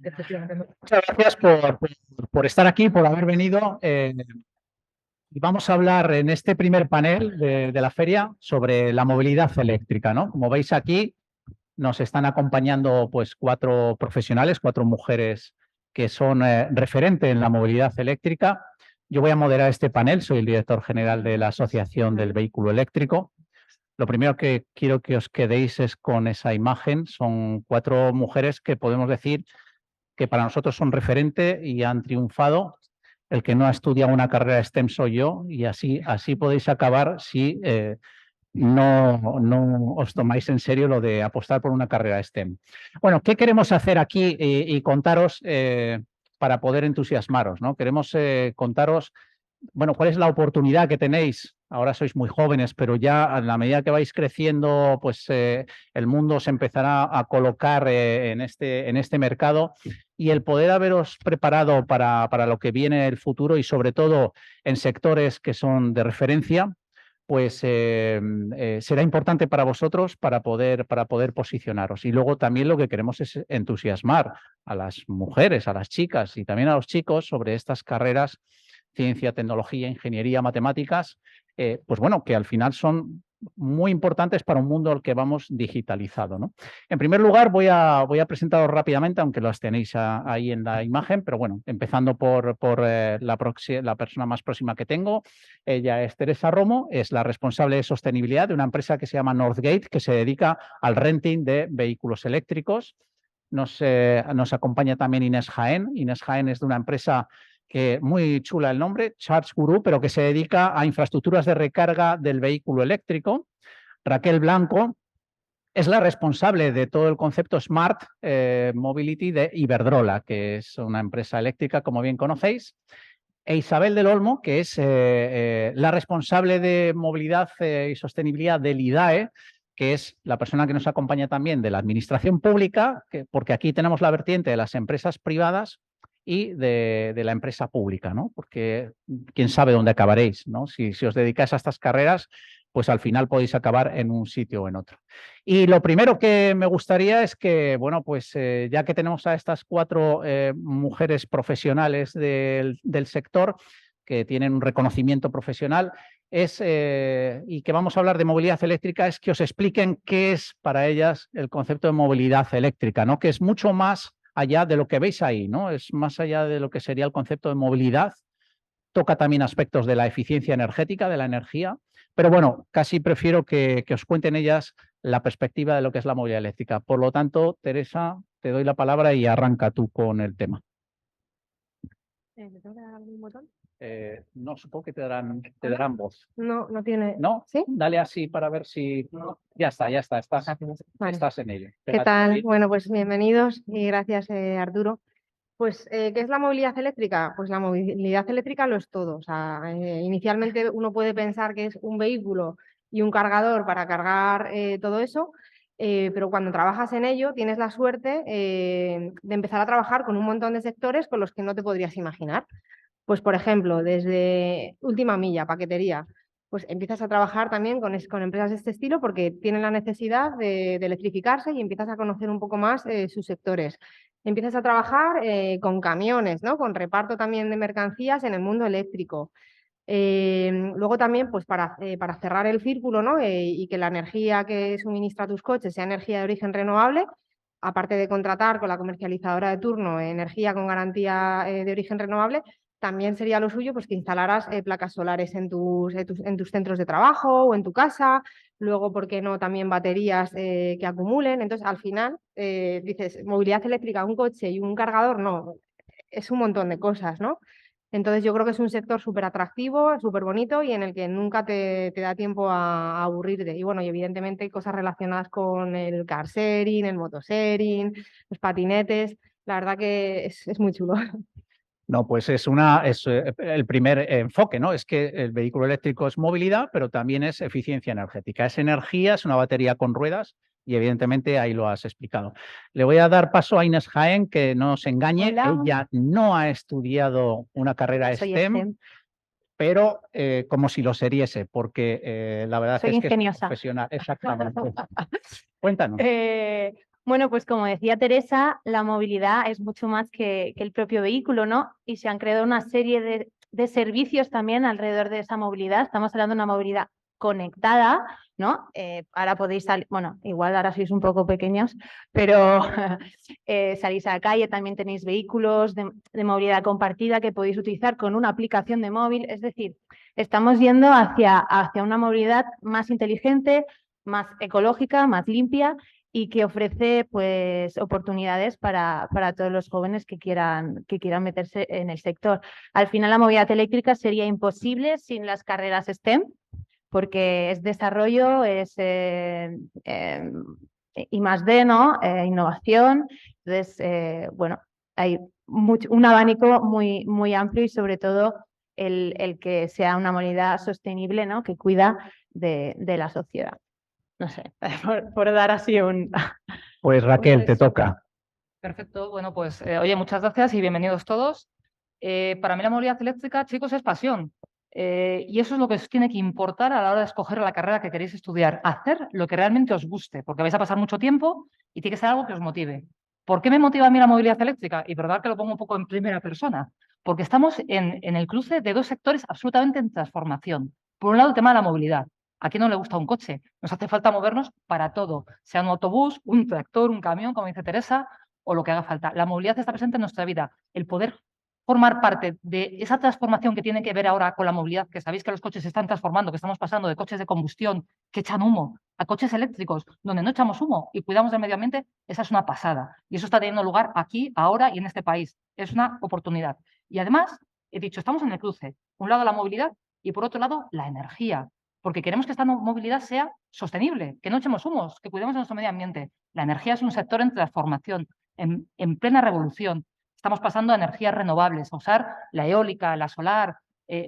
Muchas gracias por estar aquí, por haber venido. Y vamos a hablar en este primer panel de la feria sobre la movilidad eléctrica, ¿no? Como veis aquí, nos están acompañando pues 4 profesionales, 4 mujeres que son referentes en la movilidad eléctrica. Yo voy a moderar este panel, soy el director general de la Asociación del Vehículo Eléctrico. Lo primero que quiero que os quedéis es con esa imagen. Son 4 mujeres que podemos decir que para nosotros son referente y han triunfado. El que no ha estudiado una carrera STEM soy yo, y así podéis acabar si no os tomáis en serio lo de apostar por una carrera STEM. Bueno, ¿qué queremos hacer aquí y contaros para poder entusiasmaros, ¿no? Queremos contaros, bueno, cuál es la oportunidad que tenéis. Ahora sois muy jóvenes, pero ya a la medida que vais creciendo, pues el mundo se empezará a colocar en este mercado, y el poder haberos preparado para lo que viene el futuro, y sobre todo en sectores que son de referencia, pues será importante para vosotros para poder posicionaros. Y luego también lo que queremos es entusiasmar a las mujeres, a las chicas y también a los chicos sobre estas carreras: ciencia, tecnología, ingeniería, matemáticas, pues bueno, que al final son muy importantes para un mundo al que vamos digitalizado, ¿no? En primer lugar, voy a presentaros rápidamente, aunque las tenéis ahí en la imagen, pero bueno, empezando por la persona más próxima que tengo. Ella es Teresa Romo, es la responsable de sostenibilidad de una empresa que se llama Northgate, que se dedica al renting de vehículos eléctricos. Nos acompaña también Inés Jaén. Inés Jaén es de una empresa que, muy chula el nombre, Charge Guru, pero que se dedica a infraestructuras de recarga del vehículo eléctrico. Raquel Blanco es la responsable de todo el concepto Smart Mobility de Iberdrola, que es una empresa eléctrica, como bien conocéis. E Isabel del Olmo, que es la responsable de movilidad y sostenibilidad del IDAE, que es la persona que nos acompaña también de la administración pública, porque aquí tenemos la vertiente de las empresas privadas y de la empresa pública, ¿no? Porque quién sabe dónde acabaréis, ¿no? Si os dedicáis a estas carreras, pues al final podéis acabar en un sitio o en otro. Y lo primero que me gustaría es que, bueno, pues ya que tenemos a estas 4 mujeres profesionales del sector que tienen un reconocimiento profesional, y que vamos a hablar de movilidad eléctrica, es que os expliquen qué es para ellas el concepto de movilidad eléctrica, ¿no? Que es mucho más allá de lo que veis ahí, ¿no? Es más allá de lo que sería el concepto de movilidad. Toca también aspectos de la eficiencia energética, de la energía, pero bueno, casi prefiero que os cuenten ellas la perspectiva de lo que es la movilidad eléctrica. Por lo tanto, Teresa, te doy la palabra y arranca tú con el tema. ¿Le tengo que dar algún botón? No, supongo que te darán voz. No, no tiene. ¿No? ¿Sí? Dale así para ver si... Ya está, Vale. estás en ello. ¿Qué tal? Bueno, pues bienvenidos y gracias, Arturo. Pues, ¿qué es la movilidad eléctrica? Pues la movilidad eléctrica lo es todo. O sea, inicialmente uno puede pensar que es un vehículo y un cargador para cargar todo eso, pero cuando trabajas en ello tienes la suerte de empezar a trabajar con un montón de sectores con los que no te podrías imaginar. Pues, por ejemplo, desde última milla, paquetería, pues empiezas a trabajar también con empresas de este estilo porque tienen la necesidad de electrificarse y empiezas a conocer un poco más sus sectores. Empiezas a trabajar con camiones, ¿no? Con reparto también de mercancías en el mundo eléctrico. Luego también, pues para cerrar el círculo, ¿no? Y que la energía que suministra tus coches sea energía de origen renovable, aparte de contratar con la comercializadora de turno energía con garantía de origen renovable, también sería lo suyo pues, que instalaras placas solares en tus centros de trabajo o en tu casa. Luego, ¿por qué no también baterías que acumulen? Entonces, al final, dices, movilidad eléctrica, un coche y un cargador, no, es un montón de cosas, ¿no? Entonces yo creo que es un sector súper atractivo, súper bonito y en el que nunca te da tiempo a aburrirte. Y bueno, y evidentemente hay cosas relacionadas con el car sharing, el motosharing, los patinetes. La verdad que es muy chulo. No, pues es el primer enfoque, ¿no? Es que el vehículo eléctrico es movilidad, pero también es eficiencia energética. Es energía, es una batería con ruedas y evidentemente ahí lo has explicado. Le voy a dar paso a Inés Jaén, que no se engañe. Hola. Ella no ha estudiado una carrera Soy STEM, pero como si lo seriese, porque la verdad Soy es que es ingeniosa. profesional. Exactamente. Cuéntanos. Bueno, pues como decía Teresa, la movilidad es mucho más que el propio vehículo, ¿no? Y se han creado una serie de servicios también alrededor de esa movilidad. Estamos hablando de una movilidad conectada, ¿no? Ahora podéis salir, bueno, igual ahora sois un poco pequeños, pero salís a la calle, también tenéis vehículos de movilidad compartida que podéis utilizar con una aplicación de móvil. Es decir, estamos yendo hacia una movilidad más inteligente, más ecológica, más limpia y que ofrece pues oportunidades para todos los jóvenes que quieran meterse en el sector. Al final la movilidad eléctrica sería imposible sin las carreras STEM, porque es desarrollo, es I+D, ¿no? Innovación. Entonces, bueno, hay un abanico muy, muy amplio y sobre todo el que sea una movilidad sostenible, ¿no? Que cuida de la sociedad. No sé, por dar así un... Pues Raquel, te toca. Perfecto, bueno, pues oye, muchas gracias y bienvenidos todos. Para mí la movilidad eléctrica, chicos, es pasión. Y eso es lo que os tiene que importar a la hora de escoger la carrera que queréis estudiar. Hacer lo que realmente os guste, porque vais a pasar mucho tiempo y tiene que ser algo que os motive. ¿Por qué me motiva a mí la movilidad eléctrica? Y verdad que lo pongo un poco en primera persona. Porque estamos en el cruce de dos sectores absolutamente en transformación. Por un lado, el tema de la movilidad. ¿A quién no le gusta un coche? Nos hace falta movernos para todo, sea un autobús, un tractor, un camión, como dice Teresa, o lo que haga falta. La movilidad está presente en nuestra vida. El poder formar parte de esa transformación que tiene que ver ahora con la movilidad, que sabéis que los coches se están transformando, que estamos pasando de coches de combustión que echan humo a coches eléctricos donde no echamos humo y cuidamos del medio ambiente, esa es una pasada. Y eso está teniendo lugar aquí, ahora y en este país. Es una oportunidad. Y además, he dicho, estamos en el cruce. Un lado la movilidad y por otro lado la energía. Porque queremos que esta movilidad sea sostenible, que no echemos humos, que cuidemos de nuestro medio ambiente. La energía es un sector en transformación, en plena revolución. Estamos pasando a energías renovables, a usar la eólica, la solar.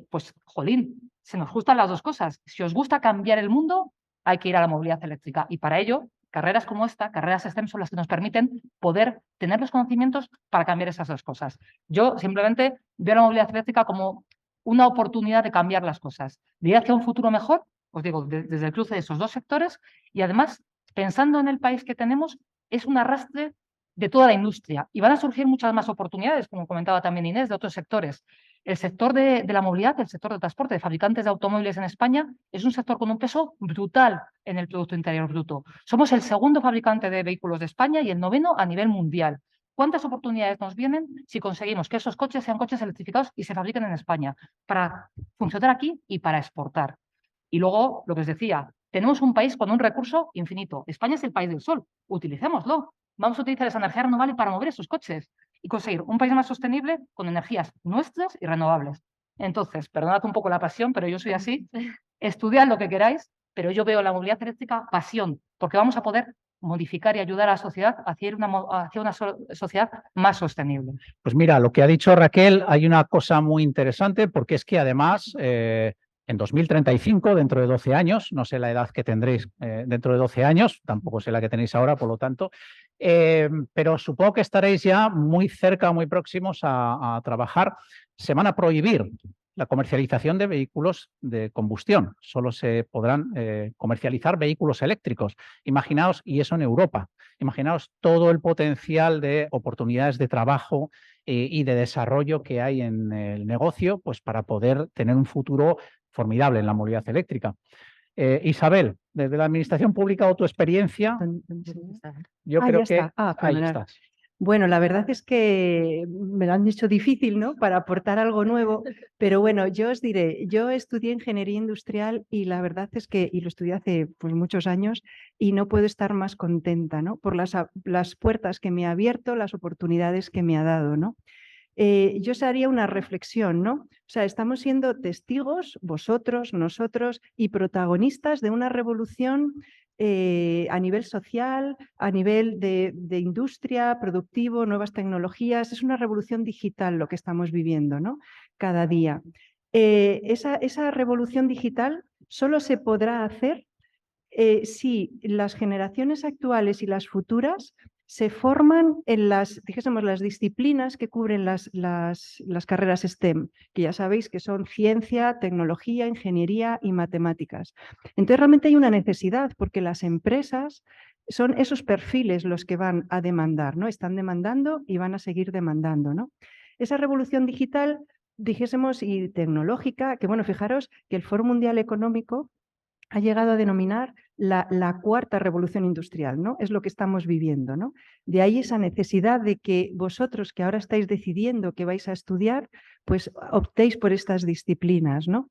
Pues, jolín, se nos gustan las dos cosas. Si os gusta cambiar el mundo, hay que ir a la movilidad eléctrica. Y para ello, carreras como esta, carreras STEM, son las que nos permiten poder tener los conocimientos para cambiar esas dos cosas. Yo simplemente veo la movilidad eléctrica como una oportunidad de cambiar las cosas, de ir hacia un futuro mejor, os digo, desde el cruce de esos dos sectores y además, pensando en el país que tenemos, es un arrastre de toda la industria y van a surgir muchas más oportunidades, como comentaba también Inés, de otros sectores. El sector de la movilidad, el sector del transporte, de fabricantes de automóviles en España, es un sector con un peso brutal en el Producto Interior Bruto. Somos el segundo fabricante de vehículos de España y el noveno a nivel mundial. ¿Cuántas oportunidades nos vienen si conseguimos que esos coches sean coches electrificados y se fabriquen en España para funcionar aquí y para exportar? Y luego, lo que os decía, tenemos un país con un recurso infinito. España es el país del sol, utilicémoslo. Vamos a utilizar esa energía renovable para mover esos coches y conseguir un país más sostenible con energías nuestras y renovables. Entonces, perdonad un poco la pasión, pero yo soy así. Estudiad lo que queráis, pero yo veo la movilidad eléctrica pasión, porque vamos a poder modificar y ayudar a la sociedad hacia una sociedad más sostenible. Pues mira, lo que ha dicho Raquel, hay una cosa muy interesante, porque es que además en 2035, dentro de 12 años, no sé la edad que tendréis dentro de 12 años, tampoco sé la que tenéis ahora, por lo tanto, pero supongo que estaréis ya muy cerca, muy próximos a trabajar. Se van a prohibir la comercialización de vehículos de combustión. Solo se podrán comercializar vehículos eléctricos. Imaginaos, y eso en Europa, imaginaos todo el potencial de oportunidades de trabajo y de desarrollo que hay en el negocio, pues para poder tener un futuro formidable en la movilidad eléctrica. Isabel, desde la Administración Pública o tu experiencia, yo creo que ahí estás. Bueno, la verdad es que me lo han dicho difícil, ¿no? Para aportar algo nuevo, pero bueno, yo os diré, yo estudié ingeniería industrial y la verdad es que, y lo estudié hace pues, muchos años, y no puedo estar más contenta, ¿no? Por las puertas que me ha abierto, las oportunidades que me ha dado, ¿no? Yo os haría una reflexión, ¿no? O sea, estamos siendo testigos, vosotros, nosotros, y protagonistas de una revolución a nivel social, a nivel de industria, productivo, nuevas tecnologías. Es una revolución digital lo que estamos viviendo, ¿no? Cada día. Esa revolución digital solo se podrá hacer si las generaciones actuales y las futuras se forman en las disciplinas que cubren las carreras STEM, que ya sabéis que son ciencia, tecnología, ingeniería y matemáticas. Entonces realmente hay una necesidad porque las empresas son esos perfiles los que van a demandar, ¿no? Están demandando y van a seguir demandando, ¿no? Esa revolución digital, dijésemos, y tecnológica, que bueno, fijaros que el Foro Mundial Económico ha llegado a denominar la cuarta revolución industrial, ¿no? Es lo que estamos viviendo, ¿no? De ahí esa necesidad de que vosotros que ahora estáis decidiendo que vais a estudiar, pues optéis por estas disciplinas, ¿no?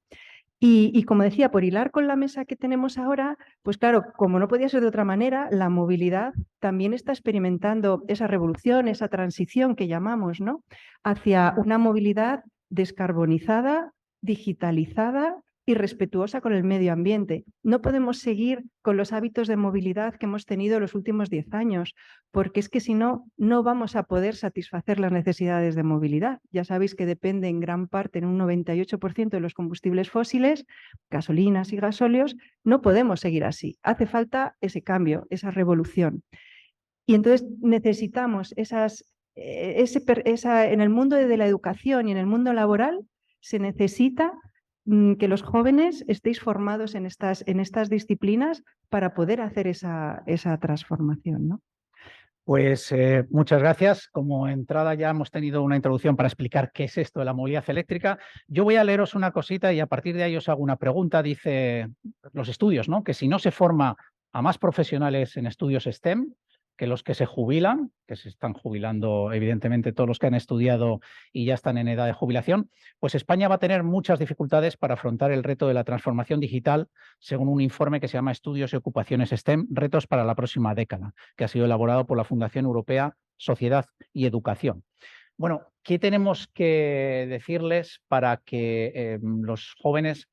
Y como decía, por hilar con la mesa que tenemos ahora, pues claro, como no podía ser de otra manera, la movilidad también está experimentando esa revolución, esa transición que llamamos, ¿no? Hacia una movilidad descarbonizada, digitalizada y respetuosa con el medio ambiente. No podemos seguir con los hábitos de movilidad que hemos tenido los últimos 10 años, porque es que si no, no vamos a poder satisfacer las necesidades de movilidad. Ya sabéis que depende en gran parte, en un 98% de los combustibles fósiles, gasolinas y gasóleos. No podemos seguir así. Hace falta ese cambio, esa revolución. Y entonces necesitamos en el mundo de la educación y en el mundo laboral, se necesita que los jóvenes estéis formados en estas disciplinas para poder hacer esa transformación, ¿no? Pues muchas gracias. Como entrada ya hemos tenido una introducción para explicar qué es esto de la movilidad eléctrica. Yo voy a leeros una cosita y a partir de ahí os hago una pregunta. Dice los estudios, ¿no? Que si no se forma a más profesionales en estudios STEM, que los que se jubilan, que se están jubilando evidentemente todos los que han estudiado y ya están en edad de jubilación, pues España va a tener muchas dificultades para afrontar el reto de la transformación digital, según un informe que se llama Estudios y Ocupaciones STEM, retos para la próxima década, que ha sido elaborado por la Fundación Europea Sociedad y Educación. Bueno, ¿qué tenemos que decirles para que los jóvenes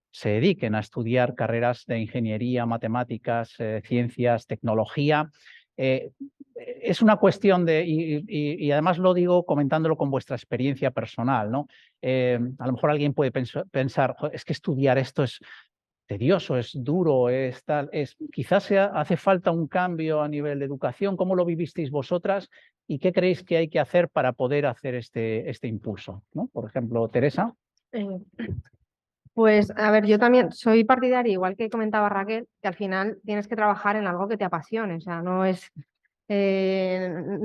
se dediquen a estudiar carreras de ingeniería, matemáticas, ciencias, tecnología? Es una cuestión de, y además lo digo comentándolo con vuestra experiencia personal, ¿no? A lo mejor alguien puede pensar, es que estudiar esto es tedioso, es duro, es tal, quizás hace falta un cambio a nivel de educación. ¿Cómo lo vivisteis vosotras y qué creéis que hay que hacer para poder hacer este impulso, ¿no? Por ejemplo, Teresa. Pues a ver, yo también soy partidaria, igual que comentaba Raquel, que al final tienes que trabajar en algo que te apasione, o sea, no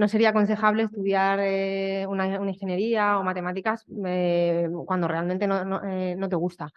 sería aconsejable estudiar una ingeniería o matemáticas cuando realmente no te gusta.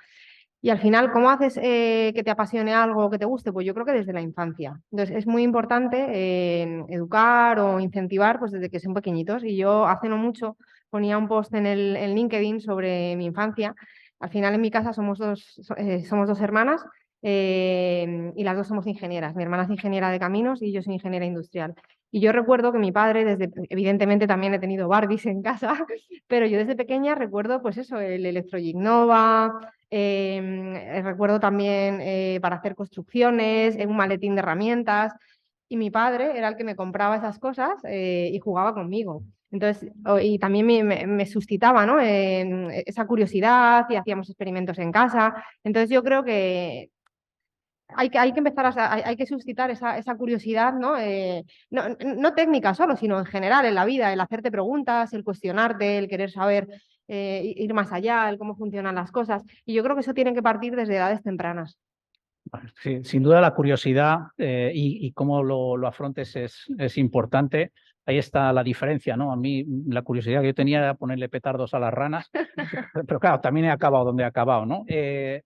Y al final, ¿cómo haces que te apasione algo o que te guste? Pues yo creo que desde la infancia. Entonces, es muy importante educar o incentivar pues desde que son pequeñitos. Y yo hace no mucho ponía un post en LinkedIn sobre mi infancia. Al final, en mi casa somos dos hermanas y las dos somos ingenieras. Mi hermana es ingeniera de caminos y yo soy ingeniera industrial. Y yo recuerdo que mi padre, evidentemente también he tenido Barbies en casa, pero yo desde pequeña recuerdo pues eso, el Electrogic Nova. Recuerdo también para hacer construcciones, un maletín de herramientas, y mi padre era el que me compraba esas cosas y jugaba conmigo. Entonces, y también me suscitaba, ¿no? Esa curiosidad y hacíamos experimentos en casa. Entonces yo creo que hay que empezar hay que suscitar esa curiosidad, ¿no? No técnica solo, sino en general en la vida, el hacerte preguntas, el cuestionarte, el querer saber, ir más allá, el cómo funcionan las cosas. Y yo creo que eso tiene que partir desde edades tempranas. Sí, sin duda la curiosidad y cómo lo afrontes es importante. Ahí está la diferencia, ¿no? A mí la curiosidad que yo tenía era ponerle petardos a las ranas, pero claro, también he acabado donde he acabado, ¿no?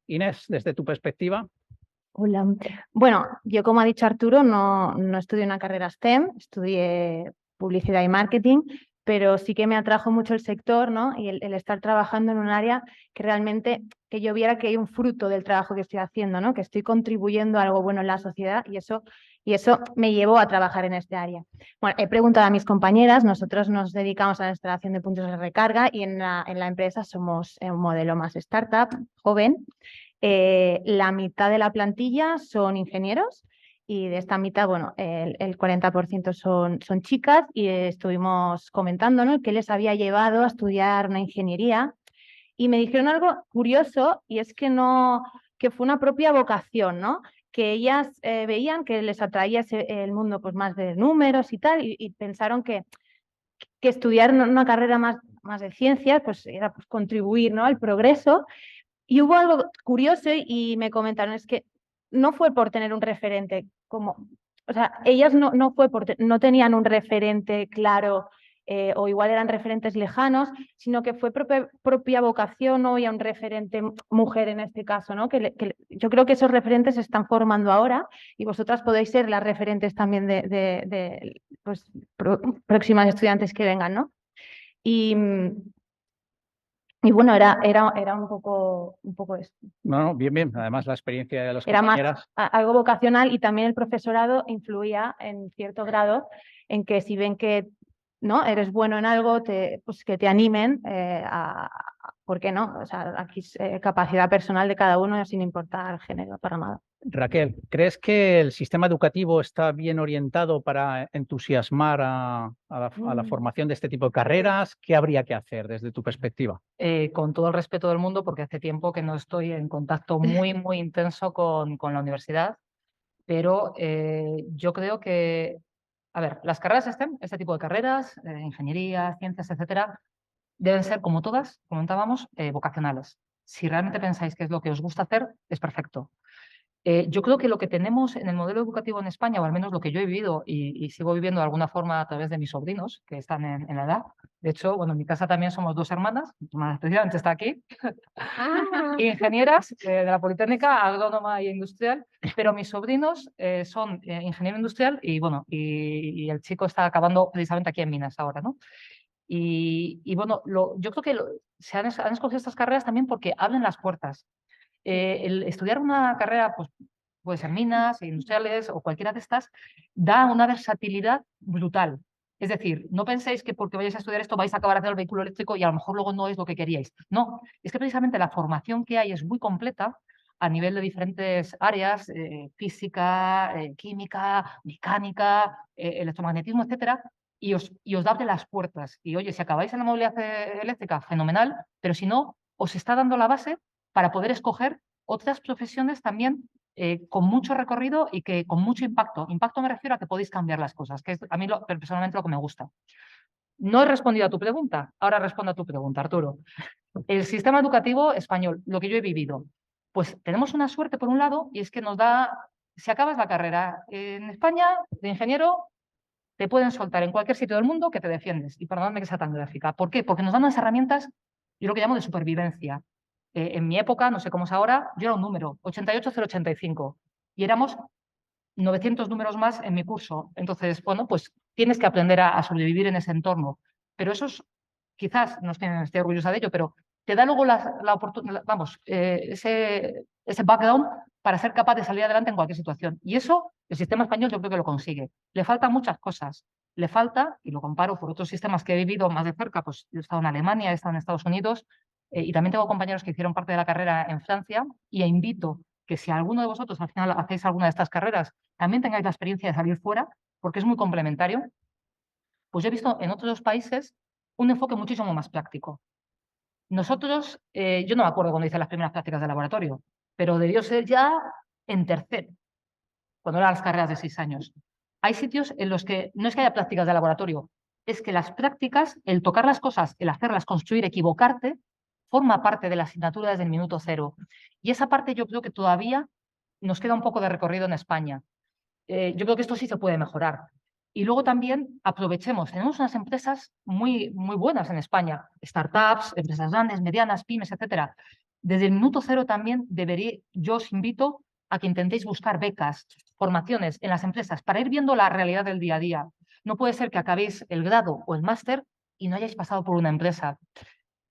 Inés, desde tu perspectiva. Hola. Bueno, yo como ha dicho Arturo, no estudié una carrera STEM, estudié publicidad y marketing, pero sí que me atrajo mucho el sector, ¿no? Y el estar trabajando en un área que realmente, que yo viera que hay un fruto del trabajo que estoy haciendo, ¿no? Que estoy contribuyendo a algo bueno en la sociedad y eso me llevó a trabajar en este área. Bueno, he preguntado a mis compañeras, nosotros nos dedicamos a la instalación de puntos de recarga y en la empresa somos un modelo más startup, joven. La mitad de la plantilla son ingenieros y de esta mitad, bueno, el 40% son chicas y estuvimos comentando, ¿no?, qué les había llevado a estudiar una ingeniería y me dijeron algo curioso y es que fue una propia vocación, ¿no? Que ellas veían que les atraía el mundo pues, más de números y tal y pensaron que estudiar una carrera más de ciencias pues era pues, contribuir, ¿no?, al progreso. Y hubo algo curioso y me comentaron, es que no fue por tener un referente como o sea, ellas no fue porque no tenían un referente claro o igual eran referentes lejanos, sino que fue propia vocación, no había un referente mujer en este caso, ¿no? Que yo creo que esos referentes se están formando ahora y vosotras podéis ser las referentes también de pues, próximas estudiantes que vengan, ¿no? Y bueno, era un poco esto. No, bien, bien. Además, la experiencia de las Era más compañeras. algo vocacional y también el profesorado influía en cierto grado en que si ven que no eres bueno en algo, pues que te animen ¿por qué no? O sea, aquí es capacidad personal de cada uno sin importar género para nada. Raquel, ¿crees que el sistema educativo está bien orientado para entusiasmar a la formación de este tipo de carreras? ¿Qué habría que hacer desde tu perspectiva? Con todo el respeto del mundo, porque hace tiempo que no estoy en contacto muy, muy intenso con la universidad, pero yo creo que, a ver, las carreras STEM, este tipo de carreras, ingeniería, ciencias, etcétera, deben ser, como todas, comentábamos, vocacionales. Si realmente pensáis que es lo que os gusta hacer, es perfecto. Yo creo que lo que tenemos en el modelo educativo en España, o al menos lo que yo he vivido y sigo viviendo de alguna forma a través de mis sobrinos, que están en la edad. De hecho, bueno, en mi casa también somos dos hermanas, mi hermana precisamente está aquí, ingenieras de la Politécnica, agrónoma e industrial, pero mis sobrinos son ingeniero industrial y, bueno, y el chico está acabando precisamente aquí en Minas ahora, ¿no? Y bueno, yo creo que se han escogido estas carreras también porque abren las puertas. El estudiar una carrera, pues puede ser minas, industriales o cualquiera de estas, da una versatilidad brutal. Es decir, no penséis que porque vayáis a estudiar esto vais a acabar haciendo el vehículo eléctrico y a lo mejor luego no es lo que queríais. No, es que precisamente la formación que hay es muy completa a nivel de diferentes áreas, física, química, mecánica, electromagnetismo, etcétera, y os abre las puertas. Y oye, si acabáis en la movilidad eléctrica, fenomenal, pero si no, os está dando la base para poder escoger otras profesiones también con mucho recorrido y que con mucho impacto. Impacto me refiero a que podéis cambiar las cosas, que es a mí personalmente lo que me gusta. No he respondido a tu pregunta, ahora respondo a tu pregunta, Arturo. El sistema educativo español, lo que yo he vivido, pues tenemos una suerte por un lado y es que nos da, si acabas la carrera en España de ingeniero, te pueden soltar en cualquier sitio del mundo que te defiendes. Y perdóname que sea tan gráfica. ¿Por qué? Porque nos dan unas herramientas, yo lo que llamo de supervivencia. En mi época, no sé cómo es ahora, yo era un número, 88085, y éramos 900 números más en mi curso. Entonces, bueno, pues tienes que aprender a sobrevivir en ese entorno. Pero eso es, quizás, no estoy orgullosa de ello, pero te da luego la oportunidad, vamos, ese background para ser capaz de salir adelante en cualquier situación. Y eso, el sistema español yo creo que lo consigue. Le faltan muchas cosas. Le falta, y lo comparo por otros sistemas que he vivido más de cerca, pues yo he estado en Alemania, he estado en Estados Unidos, y también tengo compañeros que hicieron parte de la carrera en Francia, y invito que si alguno de vosotros al final hacéis alguna de estas carreras, también tengáis la experiencia de salir fuera, porque es muy complementario. Pues yo he visto en otros países un enfoque muchísimo más práctico. Nosotros, yo no me acuerdo cuando hice las primeras prácticas de laboratorio, pero debió ser ya en tercero, cuando eran las carreras de 6 años. Hay sitios en los que no es que haya prácticas de laboratorio, es que las prácticas, el tocar las cosas, el hacerlas, construir, equivocarte, forma parte de la asignatura desde el minuto cero. Y esa parte yo creo que todavía nos queda un poco de recorrido en España. Yo creo que esto sí se puede mejorar. Y luego también aprovechemos, tenemos unas empresas muy, muy buenas en España, startups, empresas grandes, medianas, pymes, etcétera. Desde el minuto cero también yo os invito a que intentéis buscar becas, formaciones en las empresas para ir viendo la realidad del día a día. No puede ser que acabéis el grado o el máster y no hayáis pasado por una empresa.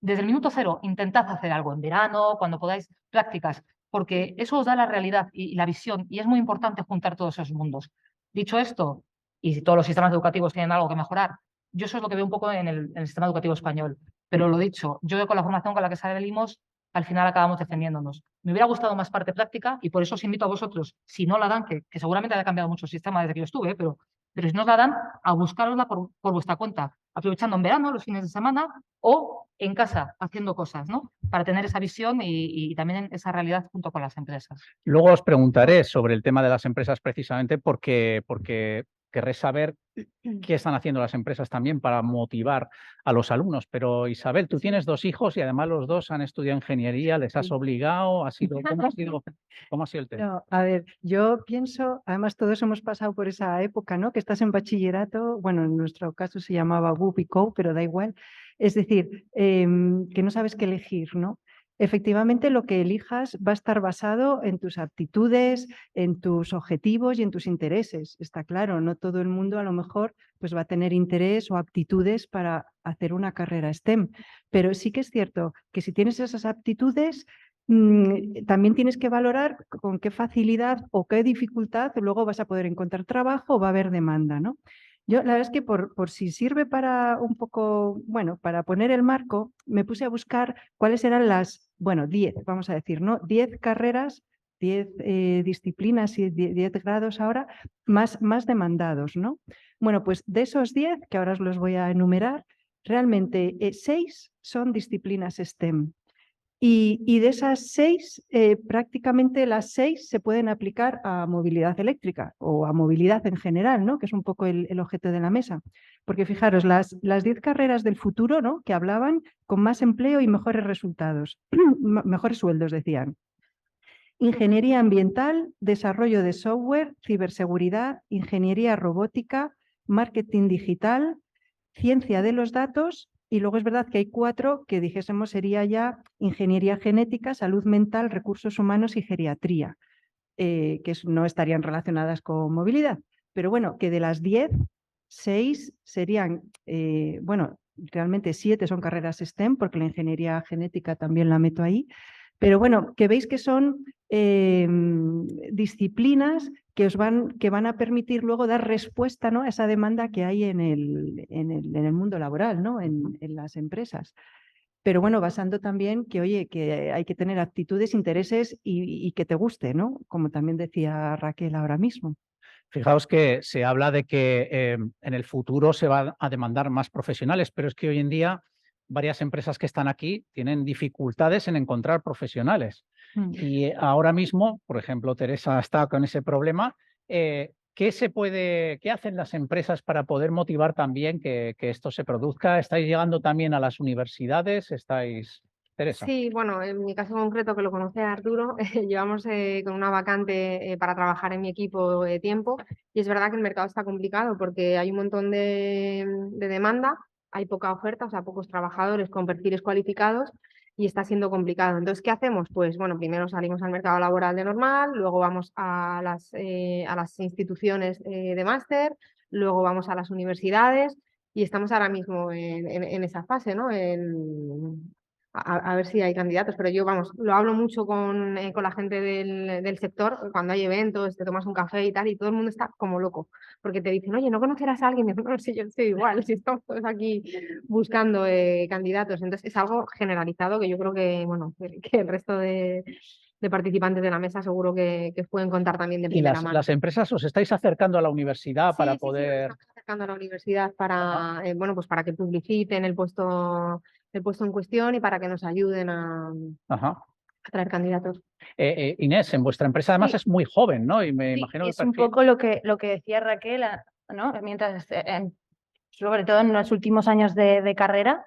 Desde el minuto cero, intentad hacer algo en verano, cuando podáis, prácticas, porque eso os da la realidad y la visión, y es muy importante juntar todos esos mundos. Dicho esto, y si todos los sistemas educativos tienen algo que mejorar, yo eso es lo que veo un poco en el sistema educativo español. Pero lo dicho, yo con la formación con la que salimos, al final acabamos defendiéndonos. Me hubiera gustado más parte práctica y por eso os invito a vosotros, si no la dan, que seguramente haya cambiado mucho el sistema desde que yo estuve, pero si no os la dan, a buscarosla por vuestra cuenta, aprovechando en verano, los fines de semana o en casa haciendo cosas, ¿no? Para tener esa visión y también esa realidad junto con las empresas. Luego os preguntaré sobre el tema de las empresas precisamente porque querré saber qué están haciendo las empresas también para motivar a los alumnos. Pero Isabel, tú tienes 2 hijos y además los 2 han estudiado ingeniería, ¿les has Sí. obligado? ¿Cómo ha sido el tema? No, a ver, yo pienso, además todos hemos pasado por esa época, ¿no? Que estás en bachillerato, bueno, en nuestro caso se llamaba BUP y CO, pero da igual. Es decir, que no sabes qué elegir, ¿no? Efectivamente, lo que elijas va a estar basado en tus aptitudes, en tus objetivos y en tus intereses. Está claro, no todo el mundo a lo mejor pues va a tener interés o aptitudes para hacer una carrera STEM, pero sí que es cierto que si tienes esas aptitudes, también tienes que valorar con qué facilidad o qué dificultad luego vas a poder encontrar trabajo o va a haber demanda, ¿no? Yo, la verdad es que por si sirve para un poco, bueno, para poner el marco, me puse a buscar cuáles eran las, bueno, 10, vamos a decir, ¿no? 10 carreras, 10 disciplinas y 10 grados ahora más demandados, ¿no? Bueno, pues de esos 10, que ahora os los voy a enumerar, realmente 6 son disciplinas STEM. Y de esas 6, prácticamente las 6 se pueden aplicar a movilidad eléctrica o a movilidad en general, ¿no? Que es un poco el objeto de la mesa. Porque fijaros, las 10 carreras del futuro, ¿no? Que hablaban con más empleo y mejores resultados, mejores sueldos, decían. Ingeniería ambiental, desarrollo de software, ciberseguridad, ingeniería robótica, marketing digital, ciencia de los datos. Y luego es verdad que hay 4 que dijésemos sería ya ingeniería genética, salud mental, recursos humanos y geriatría, que no estarían relacionadas con movilidad. Pero bueno, que de las 10, 6 serían, bueno, realmente 7 son carreras STEM, porque la ingeniería genética también la meto ahí. Pero bueno, que veis que son disciplinas que van a permitir luego dar respuesta, ¿no? a esa demanda que hay en el mundo laboral, ¿no? en las empresas. Pero bueno, basando también que, oye, que hay que tener actitudes, intereses y que te guste, ¿no? Como también decía Raquel ahora mismo. Fijaos que se habla de que en el futuro se va a demandar más profesionales, pero es que hoy en día varias empresas que están aquí tienen dificultades en encontrar profesionales. Y ahora mismo, por ejemplo, Teresa está con ese problema. ¿Qué hacen las empresas para poder motivar también que esto se produzca? ¿Estáis llegando también a las universidades? Teresa. Sí, bueno, en mi caso concreto, que lo conoce Arturo, llevamos con una vacante para trabajar en mi equipo tiempo, y es verdad que el mercado está complicado porque hay un montón de demanda, hay poca oferta, o sea, pocos trabajadores con perfiles cualificados y está siendo complicado. Entonces, ¿qué hacemos? Pues bueno, primero salimos al mercado laboral de normal, luego vamos a las instituciones de máster, luego vamos a las universidades y estamos ahora mismo en esa fase, ¿no? A ver si hay candidatos, pero yo, vamos, lo hablo mucho con la gente del sector, cuando hay eventos, te tomas un café y tal, y todo el mundo está como loco, porque te dicen, oye, ¿no conocerás a alguien? Y yo, no, si yo estoy igual, si estamos todos aquí buscando candidatos. Entonces, es algo generalizado que yo creo que, bueno, que el resto de participantes de la mesa seguro que pueden contar también de ¿Y primera mano. las empresas os estáis acercando a la universidad para Sí, poder...? nos estamos acercando a la universidad para, bueno, pues para que publiciten el puesto en cuestión y para que nos ayuden a Ajá. traer candidatos. Inés, en vuestra empresa además Sí. es muy joven, ¿no? Y me Sí, imagino que es un poco lo que decía Raquel, ¿no? Mientras, sobre todo en los últimos años de carrera,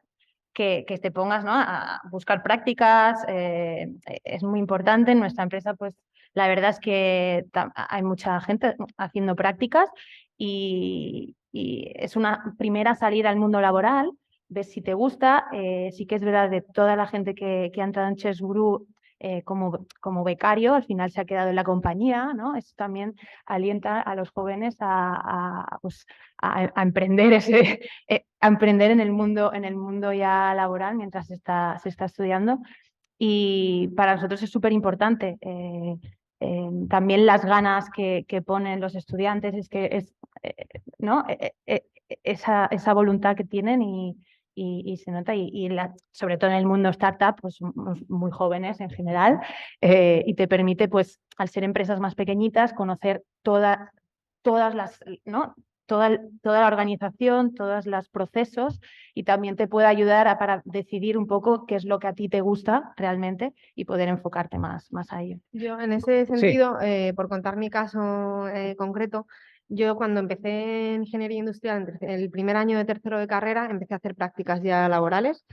que te pongas, ¿no? a buscar prácticas, es muy importante. En nuestra empresa, pues la verdad es que hay mucha gente haciendo prácticas y es una primera salida al mundo laboral. Ves si te gusta. Sí que es verdad, de toda la gente que ha entrado en Chess Guru como becario, al final se ha quedado en la compañía, ¿no? Eso también alienta a los jóvenes pues, a emprender a emprender en el mundo ya laboral mientras se está estudiando. Y para nosotros es súper importante. También las ganas que ponen los estudiantes, es que es, ¿no? Esa voluntad que tienen y se nota, sobre todo en el mundo startup, pues muy jóvenes en general, y te permite, pues, al ser empresas más pequeñitas, conocer todas las, ¿no? Toda la organización, todos los procesos, y también te puede ayudar para decidir un poco qué es lo que a ti te gusta realmente y poder enfocarte más a ello. Yo, en ese sentido, por contar mi caso concreto, Yo cuando empecé en ingeniería industrial, en el primer año de tercero de carrera, empecé a hacer prácticas ya laborales.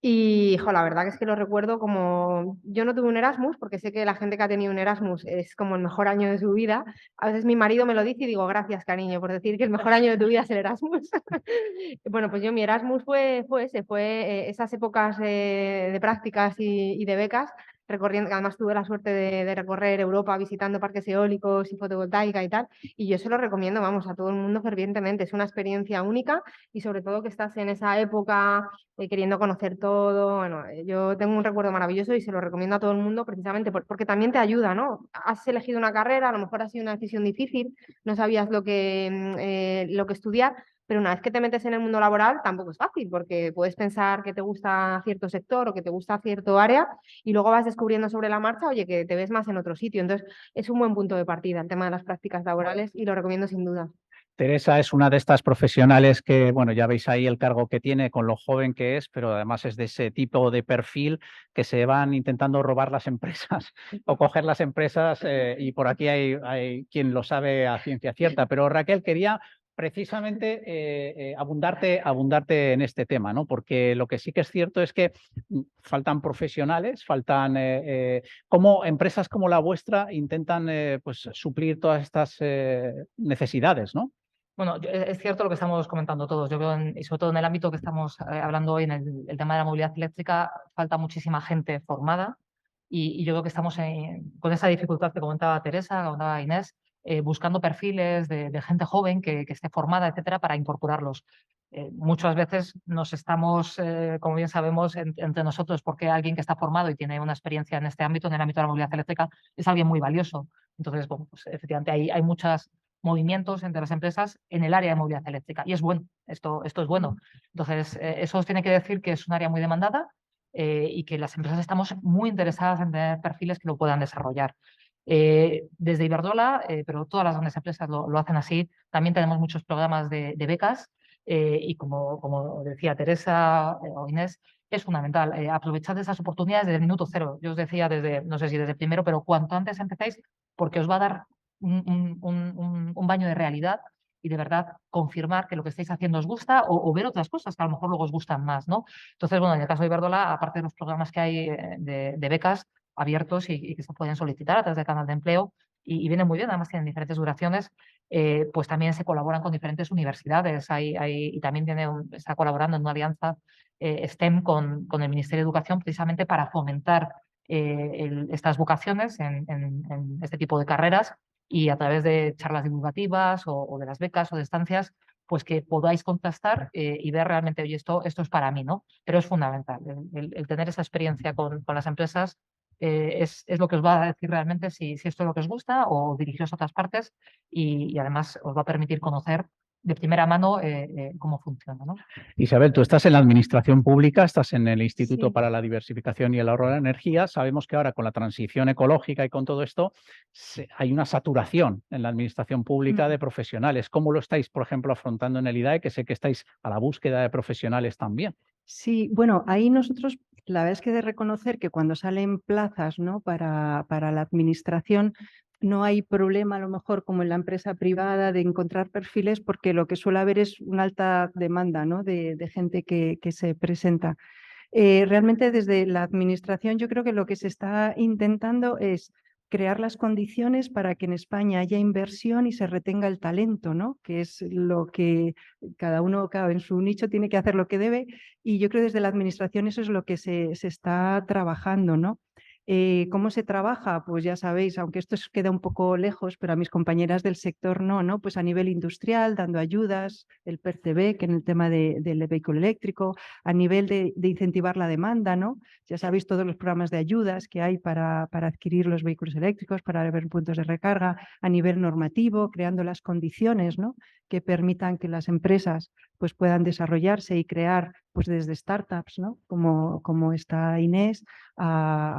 Y la verdad que es que lo recuerdo como, yo no tuve un Erasmus, porque sé que la gente que ha tenido un Erasmus es como el mejor año de su vida. A veces mi marido me lo dice y digo, gracias cariño por decir que el mejor año de tu vida es el Erasmus. Bueno, pues yo mi Erasmus fue esas épocas de prácticas y de becas, recorriendo, además tuve la suerte de recorrer Europa visitando parques eólicos y fotovoltaica y tal, y yo se lo recomiendo, vamos, a todo el mundo fervientemente. Es una experiencia única y sobre todo que estás en esa época queriendo conocer todo. Bueno, yo tengo un recuerdo maravilloso y se lo recomiendo a todo el mundo precisamente porque también te ayuda, ¿no? Has elegido una carrera, a lo mejor ha sido una decisión difícil, no sabías lo que estudiar, pero una vez que te metes en el mundo laboral tampoco es fácil porque puedes pensar que te gusta cierto sector o que te gusta cierto área y luego vas descubriendo sobre la marcha, oye, que te ves más en otro sitio. Entonces, es un buen punto de partida el tema de las prácticas laborales y lo recomiendo sin duda. Teresa es una de estas profesionales que, bueno, ya veis ahí el cargo que tiene con lo joven que es, pero además es de ese tipo de perfil que se van intentando robar las empresas o coger las empresas y por aquí hay quien lo sabe a ciencia cierta. Pero Raquel, quería precisamente abundarte en este tema, ¿no? Porque lo que sí que es cierto es que faltan profesionales, faltan cómo empresas como la vuestra intentan pues, suplir todas estas necesidades, ¿no? Bueno, es cierto lo que estamos comentando todos. Yo veo, y sobre todo en el ámbito que estamos hablando hoy, en el tema de la movilidad eléctrica, falta muchísima gente formada y yo creo que estamos con esa dificultad que comentaba Teresa, que comentaba Inés, buscando perfiles de gente joven que esté formada, etcétera, para incorporarlos. Muchas veces nos estamos, como bien sabemos, entre nosotros, porque alguien que está formado y tiene una experiencia en este ámbito, en el ámbito de la movilidad eléctrica, es alguien muy valioso. Entonces, bueno, pues efectivamente hay muchas movimientos entre las empresas en el área de movilidad eléctrica. Y es bueno, esto es bueno. Entonces, eso os tiene que decir que es un área muy demandada y que las empresas estamos muy interesadas en tener perfiles que lo puedan desarrollar. Desde Iberdrola, pero todas las grandes empresas lo hacen así, también tenemos muchos programas de becas y como decía Teresa o Inés, es fundamental aprovechar esas oportunidades desde el minuto cero. Yo os decía no sé si desde primero, pero cuanto antes empecéis, porque os va a dar un baño de realidad y de verdad confirmar que lo que estáis haciendo os gusta o ver otras cosas que a lo mejor luego os gustan más, ¿no? Entonces, bueno, en el caso de Iberdrola, aparte de los programas que hay de becas abiertos y que se pueden solicitar a través del canal de empleo y vienen muy bien, además tienen diferentes duraciones, pues también se colaboran con diferentes universidades y también está colaborando en una alianza STEM con el Ministerio de Educación precisamente para fomentar estas vocaciones en este tipo de carreras y a través de charlas divulgativas o de las becas o de estancias, pues que podáis contrastar y ver realmente, oye, esto es para mí, ¿no? Pero es fundamental, el tener esa experiencia con las empresas es lo que os va a decir realmente si esto es lo que os gusta o dirigiros a otras partes y además os va a permitir conocer de primera mano cómo funciona, ¿no? Isabel, tú estás en la administración pública, estás en el Instituto Sí. para la Diversificación y el Ahorro de la Energía. Sabemos que ahora con la transición ecológica y con todo esto hay una saturación en la administración pública de profesionales. ¿Cómo lo estáis, por ejemplo, afrontando en el IDAE? Que sé que estáis a la búsqueda de profesionales también. Sí, bueno, ahí nosotros, la verdad es que de reconocer que cuando salen plazas, ¿no? para la administración, no hay problema a lo mejor como en la empresa privada de encontrar perfiles porque lo que suele haber es una alta demanda, ¿no? de gente que se presenta. Realmente desde la administración yo creo que lo que se está intentando es crear las condiciones para que en España haya inversión y se retenga el talento, ¿no? Que es lo que cada uno en su nicho tiene que hacer lo que debe y yo creo que desde la administración eso es lo que se está trabajando, ¿no? ¿Cómo se trabaja? Pues ya sabéis, aunque esto queda un poco lejos, pero a mis compañeras del sector no, pues a nivel industrial, dando ayudas, el PERTB, que en el tema del vehículo eléctrico, a nivel de incentivar la demanda, ¿no? Ya sabéis todos los programas de ayudas que hay para adquirir los vehículos eléctricos, para ver puntos de recarga, a nivel normativo, creando las condiciones, ¿no? que permitan que las empresas pues, puedan desarrollarse y crear pues, desde startups, ¿no? como está Inés,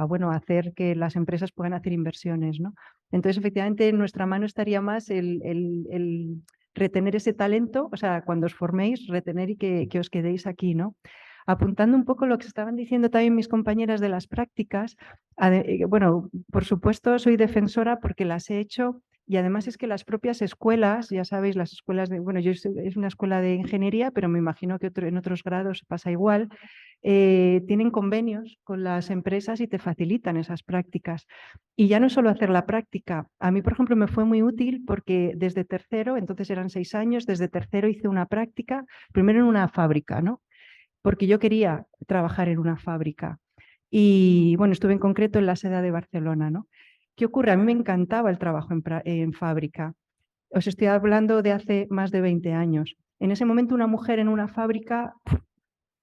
bueno, hacer que las empresas puedan hacer inversiones, ¿no? Entonces, efectivamente, en nuestra mano estaría más el retener ese talento, o sea, cuando os forméis, retener y que os quedéis aquí, ¿no? Apuntando un poco lo que estaban diciendo también mis compañeras de las prácticas, bueno, por supuesto soy defensora porque las he hecho Y además es que las propias escuelas, ya sabéis, las escuelas de, bueno, es una escuela de ingeniería, pero me imagino que en otros grados pasa igual, tienen convenios con las empresas y te facilitan esas prácticas. Y ya no solo hacer la práctica, a mí, por ejemplo, me fue muy útil porque desde tercero, entonces eran 6 años, desde tercero hice una práctica, primero en una fábrica, ¿no? Porque yo quería trabajar en una fábrica. Y bueno, estuve en concreto en la sede de Barcelona, ¿no? ¿Qué ocurre? A mí me encantaba el trabajo en fábrica. Os estoy hablando de hace más de 20 años. En ese momento una mujer en una fábrica,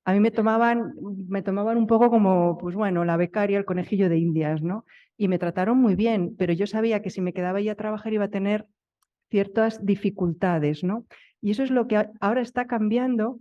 a mí me tomaban un poco como, pues bueno, la becaria, el conejillo de Indias, ¿no? Y me trataron muy bien, pero yo sabía que si me quedaba ahí a trabajar iba a tener ciertas dificultades, ¿no? Y eso es lo que ahora está cambiando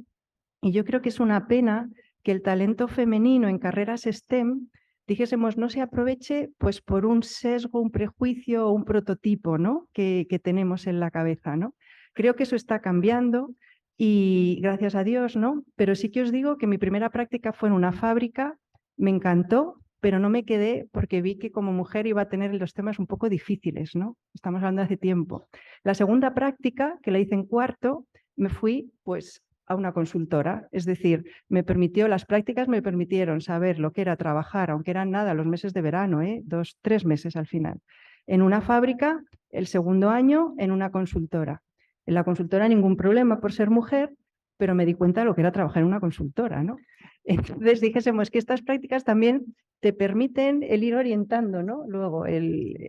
y yo creo que es una pena que el talento femenino en carreras STEM, dijésemos, no se aproveche pues por un sesgo, un prejuicio o un prototipo, ¿no? que tenemos en la cabeza, ¿no? Creo que eso está cambiando y gracias a Dios, ¿no? Pero sí que os digo que mi primera práctica fue en una fábrica, me encantó, pero no me quedé porque vi que como mujer iba a tener los temas un poco difíciles, ¿no? Estamos hablando de hace tiempo. La segunda práctica, que la hice en cuarto, me fui pues a una consultora, es decir, las prácticas me permitieron saber lo que era trabajar, aunque eran nada, los meses de verano, 2, 3 meses al final, en una fábrica, el segundo año en una consultora. En la consultora ningún problema por ser mujer, pero me di cuenta de lo que era trabajar en una consultora, ¿no? Entonces dijésemos que estas prácticas también te permiten el ir orientando, ¿no? Luego,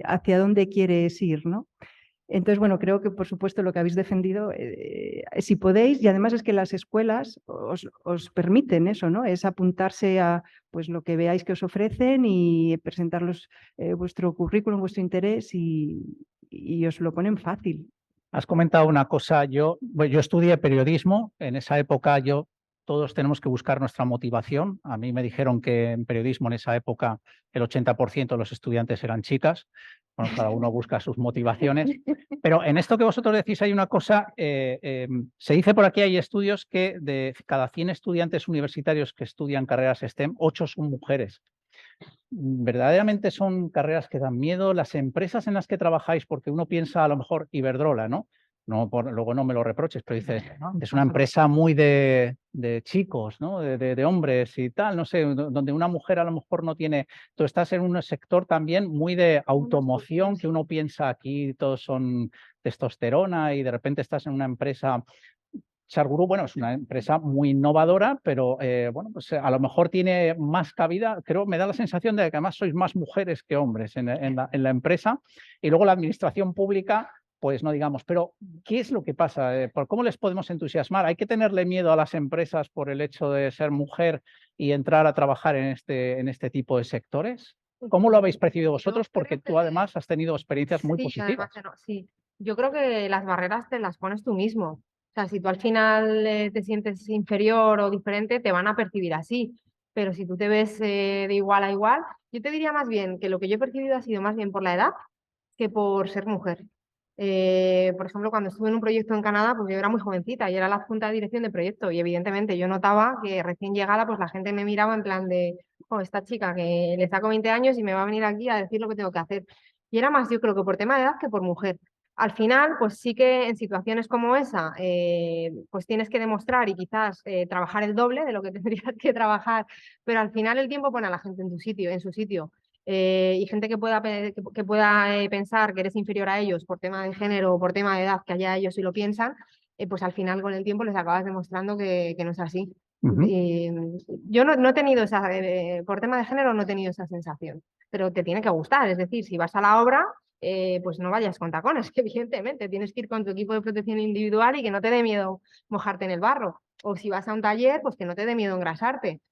hacia dónde quieres ir, ¿no? Entonces, bueno, creo que por supuesto lo que habéis defendido, si podéis, y además es que las escuelas os permiten eso, ¿no? Es apuntarse a pues lo que veáis que os ofrecen y presentarlos vuestro currículum, vuestro interés y os lo ponen fácil. Has comentado una cosa, yo estudié periodismo, en esa época todos tenemos que buscar nuestra motivación. A mí me dijeron que en periodismo en esa época el 80% de los estudiantes eran chicas. Bueno, cada uno busca sus motivaciones. Pero en esto que vosotros decís hay una cosa, se dice por aquí, hay estudios que de cada 100 estudiantes universitarios que estudian carreras STEM, 8 son mujeres. Verdaderamente son carreras que dan miedo. Las empresas en las que trabajáis, porque uno piensa a lo mejor Iberdrola, ¿no? Luego no me lo reproches, pero dices, es una empresa muy de chicos, ¿no? De hombres y tal, no sé, donde una mujer a lo mejor no tiene. Tú estás en un sector también muy de automoción, que uno piensa aquí todos son testosterona y de repente estás en una empresa. Charguru, bueno, es una empresa muy innovadora, pero bueno, pues a lo mejor tiene más cabida. Creo, me da la sensación de que además sois más mujeres que hombres en la empresa. Y luego la administración pública, pues no digamos. Pero, ¿qué es lo que pasa? ¿Cómo les podemos entusiasmar? ¿Hay que tenerle miedo a las empresas por el hecho de ser mujer y entrar a trabajar en este tipo de sectores? ¿Cómo lo habéis percibido vosotros? Porque tú además has tenido experiencias muy positivas. Además, sí, yo creo que las barreras te las pones tú mismo. O sea, si tú al final te sientes inferior o diferente, te van a percibir así. Pero si tú te ves de igual a igual, yo te diría más bien que lo que yo he percibido ha sido más bien por la edad que por ser mujer. Por ejemplo, cuando estuve en un proyecto en Canadá, pues yo era muy jovencita y era la junta de dirección de proyecto y evidentemente yo notaba que recién llegada, pues la gente me miraba en plan de, oh, esta chica que le saco 20 años y me va a venir aquí a decir lo que tengo que hacer. Y era más, yo creo que por tema de edad que por mujer. Al final, pues sí que en situaciones como esa, pues tienes que demostrar y quizás trabajar el doble de lo que tendrías que trabajar, pero al final el tiempo pone a la gente en su sitio. Y gente que pueda pensar que eres inferior a ellos por tema de género o por tema de edad, que allá ellos sí lo piensan, pues al final con el tiempo les acabas demostrando que no es así. Yo no he tenido por tema de género no he tenido esa sensación, pero te tiene que gustar, es decir, si vas a la obra, pues no vayas con tacones, que evidentemente tienes que ir con tu equipo de protección individual y que no te dé miedo mojarte en el barro, o si vas a un taller, pues que no te dé miedo engrasarte.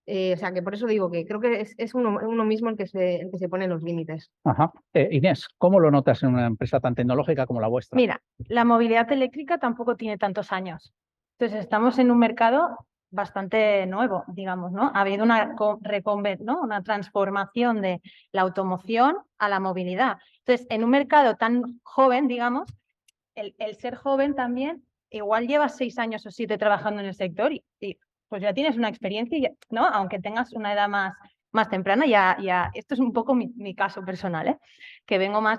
O sea que por eso digo que creo que es uno mismo el que se pone los límites. Ajá. Inés, ¿cómo lo notas en una empresa tan tecnológica como la vuestra? Mira, la movilidad eléctrica tampoco tiene tantos años. Entonces, estamos en un mercado bastante nuevo, digamos, ¿no? Ha habido una transformación de la automoción a la movilidad. Entonces, en un mercado tan joven, digamos, el ser joven también, igual llevas 6 años o 7 trabajando en el sector y pues ya tienes una experiencia, ¿no? Aunque tengas una edad más más temprana. Esto es un poco mi caso personal, que vengo más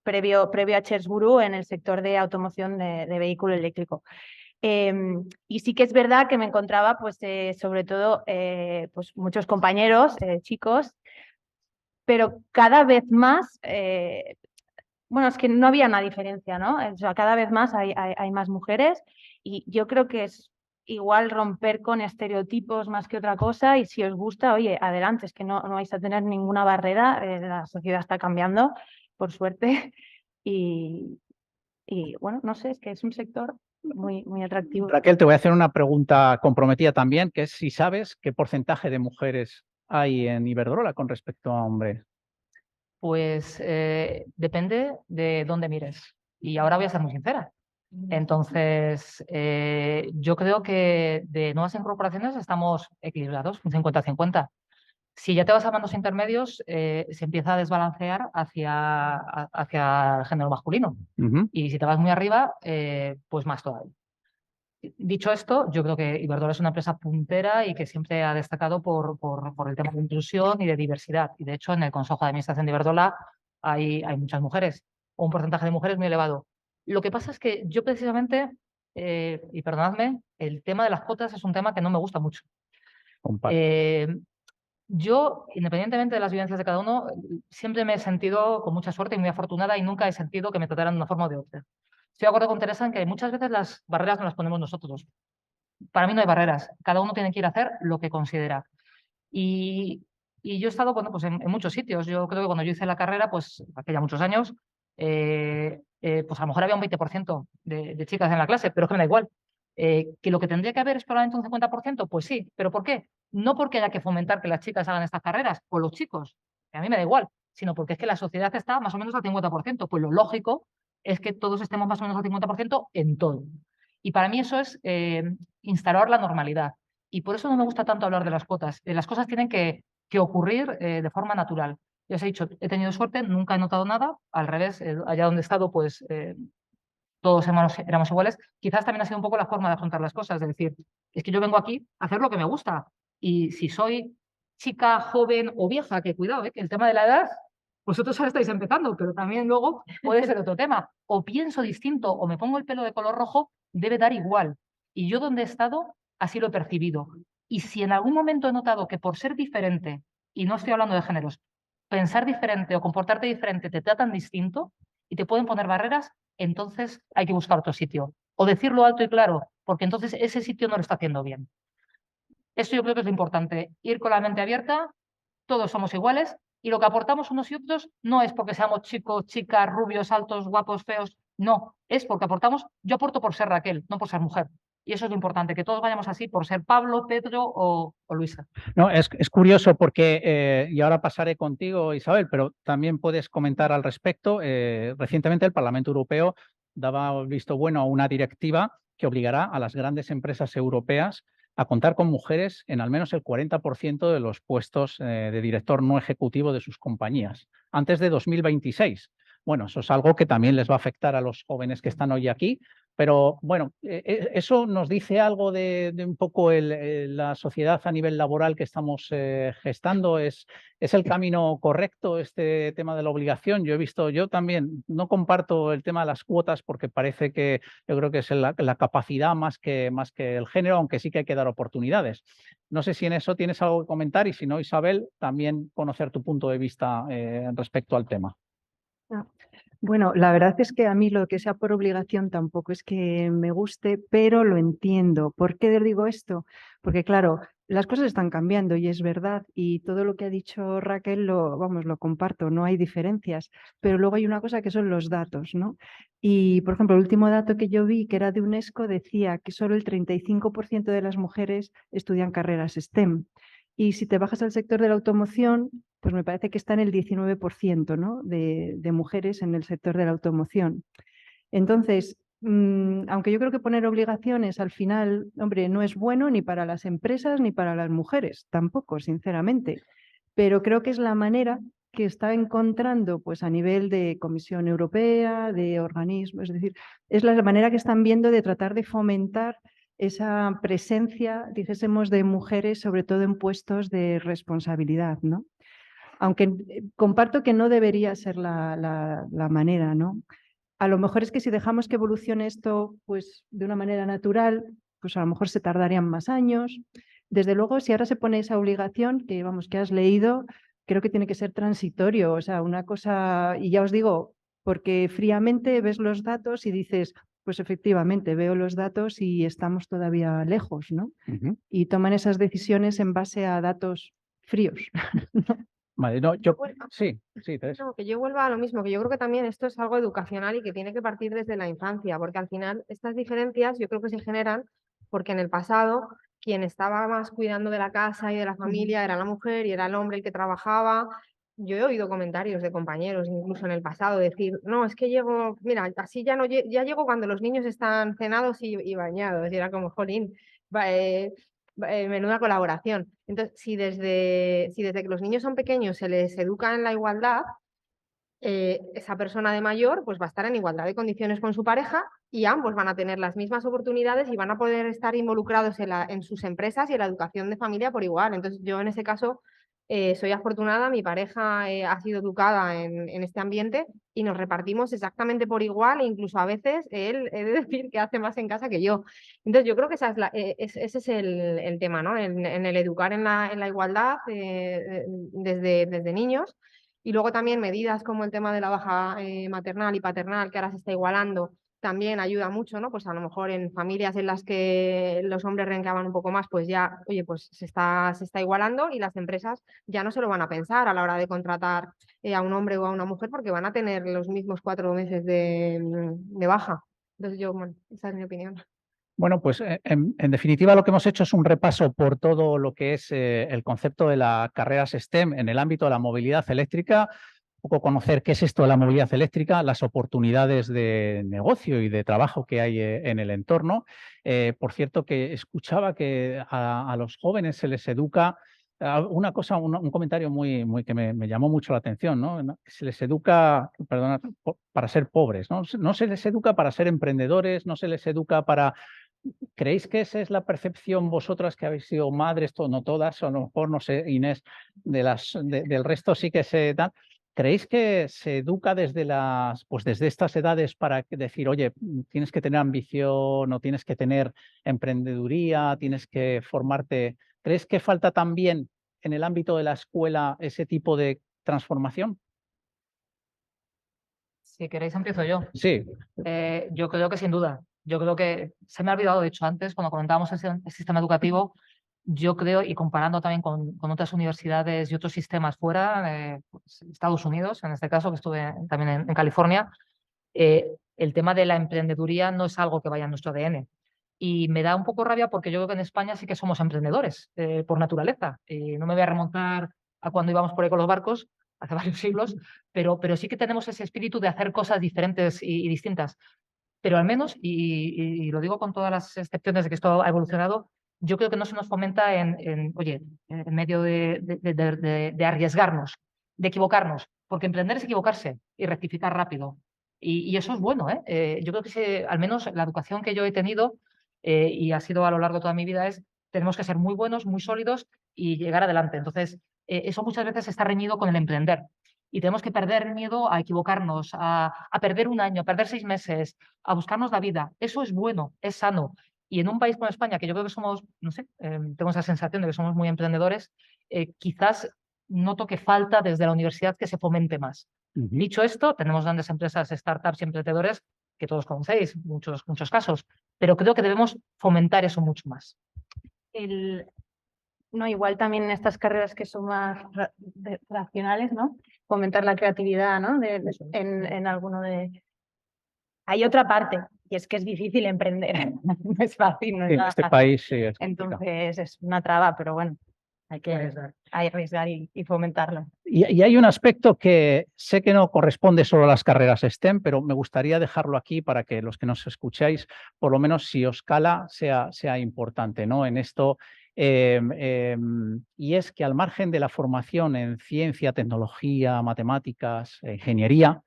previo a Chersburu en el sector de automoción de vehículo eléctrico. Y sí que es verdad que me encontraba, pues, sobre todo, pues muchos compañeros, chicos, pero cada vez más, bueno, es que no había una diferencia, ¿no? O sea, cada vez más hay más mujeres y yo creo que es igual romper con estereotipos más que otra cosa, y si os gusta, oye, adelante, es que no vais a tener ninguna barrera, la sociedad está cambiando, por suerte, y bueno, no sé, es que es un sector muy, muy atractivo. Raquel, te voy a hacer una pregunta comprometida también, que es si sabes qué porcentaje de mujeres hay en Iberdrola con respecto a hombres. Pues depende de dónde mires. Y ahora voy a ser muy sincera. Entonces, yo creo que de nuevas incorporaciones estamos equilibrados, un 50-50. Si ya te vas a mandos intermedios, se empieza a desbalancear hacia el género masculino. Y si te vas muy arriba, pues más todavía. Dicho esto, yo creo que Iberdrola es una empresa puntera y que siempre ha destacado por el tema de inclusión y de diversidad. Y de hecho, en el Consejo de Administración de Iberdrola hay muchas mujeres, o un porcentaje de mujeres muy elevado. Lo que pasa es que yo precisamente, y perdonadme, el tema de las cuotas es un tema que no me gusta mucho. Yo, independientemente de las vivencias de cada uno, siempre me he sentido con mucha suerte y muy afortunada y nunca he sentido que me trataran de una forma o de otra. Estoy de acuerdo con Teresa en que muchas veces las barreras no las ponemos nosotros. Para mí no hay barreras. Cada uno tiene que ir a hacer lo que considera. Y yo he estado pues en muchos sitios. Yo creo que cuando yo hice la carrera, pues hace ya muchos años, pues a lo mejor había un 20% de chicas en la clase, pero es que me da igual. ¿Que lo que tendría que haber es probablemente un 50%? Pues sí. ¿Pero por qué? No porque haya que fomentar que las chicas hagan estas carreras, o los chicos, que a mí me da igual, sino porque es que la sociedad está más o menos al 50%. Pues lo lógico es que todos estemos más o menos al 50% en todo. Y para mí eso es instalar la normalidad. Y por eso no me gusta tanto hablar de las cuotas. Las cosas tienen que ocurrir de forma natural. Ya os he dicho, he tenido suerte, nunca he notado nada. Al revés, allá donde he estado, pues todos éramos iguales. Quizás también ha sido un poco la forma de afrontar las cosas. Es decir, es que yo vengo aquí a hacer lo que me gusta. Y si soy chica, joven o vieja, que cuidado, que el tema de la edad, vosotros ahora estáis empezando, pero también luego puede ser otro tema. O pienso distinto o me pongo el pelo de color rojo, debe dar igual. Y yo donde he estado, así lo he percibido. Y si en algún momento he notado que por ser diferente, y no estoy hablando de géneros, pensar diferente o comportarte diferente te tratan distinto y te pueden poner barreras, entonces hay que buscar otro sitio. O decirlo alto y claro, porque entonces ese sitio no lo está haciendo bien. Esto yo creo que es lo importante, ir con la mente abierta, todos somos iguales y lo que aportamos unos y otros no es porque seamos chicos, chicas, rubios, altos, guapos, feos, no, es porque aportamos, yo aporto por ser Raquel, no por ser mujer. Y eso es lo importante, que todos vayamos así por ser Pablo, Pedro o Luisa. No, es curioso porque, y ahora pasaré contigo, Isabel, pero también puedes comentar al respecto. Recientemente el Parlamento Europeo daba visto bueno a una directiva que obligará a las grandes empresas europeas a contar con mujeres en al menos el 40% de los puestos de director no ejecutivo de sus compañías, antes de 2026. Bueno, eso es algo que también les va a afectar a los jóvenes que están hoy aquí, pero bueno, eso nos dice algo de un poco la sociedad a nivel laboral que estamos gestando. ¿Es el camino correcto este tema de la obligación? Yo también no comparto el tema de las cuotas porque parece que yo creo que es la capacidad más que el género, aunque sí que hay que dar oportunidades. No sé si en eso tienes algo que comentar y si no, Isabel, también conocer tu punto de vista respecto al tema. Bueno, la verdad es que a mí lo que sea por obligación tampoco es que me guste, pero lo entiendo. ¿Por qué digo esto? Porque claro, las cosas están cambiando y es verdad, y todo lo que ha dicho Raquel lo comparto, no hay diferencias, pero luego hay una cosa que son los datos, ¿no? Y, por ejemplo, el último dato que yo vi, que era de UNESCO, decía que solo el 35% de las mujeres estudian carreras STEM. Y si te bajas al sector de la automoción, pues me parece que está en el 19%, ¿no? de mujeres en el sector de la automoción. Entonces, aunque yo creo que poner obligaciones al final, hombre, no es bueno ni para las empresas ni para las mujeres, tampoco, sinceramente. Pero creo que es la manera que está encontrando pues, a nivel de Comisión Europea, de organismos, es decir, es la manera que están viendo de tratar de fomentar esa presencia, dijésemos, de mujeres, sobre todo en puestos de responsabilidad, ¿no? Aunque comparto que no debería ser la manera, ¿no? A lo mejor es que si dejamos que evolucione esto pues, de una manera natural, pues a lo mejor se tardarían más años. Desde luego, si ahora se pone esa obligación, que vamos, que has leído, creo que tiene que ser transitorio. O sea, una cosa, y ya os digo, porque fríamente ves los datos y dices, pues efectivamente, veo los datos y estamos todavía lejos, ¿no? Y toman esas decisiones en base a datos fríos. Vale, no, yo sí, Teresa. No, que yo vuelva a lo mismo, que yo creo que también esto es algo educacional y que tiene que partir desde la infancia, porque al final estas diferencias yo creo que se generan porque en el pasado quien estaba más cuidando de la casa y de la familia era la mujer y era el hombre el que trabajaba. Yo he oído comentarios de compañeros, incluso en el pasado, decir, no, es que llego, mira, así ya no ya llego cuando los niños están cenados y bañados. Y era como, jolín, menuda colaboración. Entonces, si desde que los niños son pequeños se les educa en la igualdad, esa persona de mayor pues va a estar en igualdad de condiciones con su pareja y ambos van a tener las mismas oportunidades y van a poder estar involucrados en sus empresas y en la educación de familia por igual. Entonces, yo en ese caso soy afortunada, mi pareja ha sido educada en este ambiente y nos repartimos exactamente por igual e incluso a veces él, he de decir que hace más en casa que yo. Entonces, yo creo que esa es ese es el tema, ¿no? En el educar en la igualdad desde niños. Y luego también medidas como el tema de la baja maternal y paternal, que ahora se está igualando, también ayuda mucho, ¿no? Pues a lo mejor en familias en las que los hombres renqueaban un poco más, pues ya, oye, pues se está igualando y las empresas ya no se lo van a pensar a la hora de contratar a un hombre o a una mujer porque van a tener los mismos 4 meses de baja. Entonces yo, bueno, esa es mi opinión. Bueno, pues en definitiva lo que hemos hecho es un repaso por todo lo que es el concepto de las carreras STEM en el ámbito de la movilidad eléctrica, un poco conocer qué es esto de la movilidad eléctrica, las oportunidades de negocio y de trabajo que hay en el entorno. Por cierto, que escuchaba que a los jóvenes se les educa una cosa, un comentario muy que me llamó mucho la atención, ¿no? Se les educa, perdona, para ser pobres, ¿no? No se les educa para ser emprendedores, no se les educa para... ¿Creéis que esa es la percepción vosotras que habéis sido madres, no todas, o a lo mejor, no sé, Inés, del resto sí que se dan? ¿Creéis que se educa desde estas edades para decir, oye, tienes que tener ambición, o tienes que tener emprendeduría, tienes que formarte? ¿Crees que falta también en el ámbito de la escuela ese tipo de transformación? Si queréis, empiezo yo. Sí. Yo creo que sin duda. Yo creo que se me ha olvidado, de hecho, antes, cuando comentábamos el sistema educativo, yo creo, y comparando también con otras universidades y otros sistemas fuera, pues, Estados Unidos, en este caso, que estuve también en California, el tema de la emprendeduría no es algo que vaya en nuestro ADN. Y me da un poco rabia porque yo creo que en España sí que somos emprendedores por naturaleza. No me voy a remontar a cuando íbamos por ahí con los barcos, hace varios siglos, pero sí que tenemos ese espíritu de hacer cosas diferentes y distintas. Pero al menos, y lo digo con todas las excepciones de que esto ha evolucionado, yo creo que no se nos fomenta oye, en medio de arriesgarnos, de equivocarnos, porque emprender es equivocarse y rectificar rápido. Y eso es bueno, ¿eh? Yo creo que al menos la educación que yo he tenido y ha sido a lo largo de toda mi vida es, tenemos que ser muy buenos, muy sólidos y llegar adelante. Entonces, eso muchas veces está reñido con el emprender. Y tenemos que perder el miedo a equivocarnos, a perder un año, a perder 6 meses, a buscarnos la vida. Eso es bueno, es sano. Y en un país como España, que yo creo que somos, no sé, tengo esa sensación de que somos muy emprendedores, quizás noto que falta desde la universidad que se fomente más. Dicho esto, tenemos grandes empresas, startups y emprendedores que todos conocéis, muchos casos, pero creo que debemos fomentar eso mucho más. No, igual también en estas carreras que son más racionales, ¿no? Fomentar la creatividad, ¿no? En alguno de... Hay otra parte, y es que es difícil emprender. No es fácil, no es En nada este fácil. país sí es complicado. Entonces es una traba, pero bueno, hay que arriesgar y fomentarlo. Y hay un aspecto que sé que no corresponde solo a las carreras STEM, pero me gustaría dejarlo aquí para que los que nos escucháis, por lo menos si os cala, sea importante, ¿no? En esto, y es que al margen de la formación en ciencia, tecnología, matemáticas, ingeniería,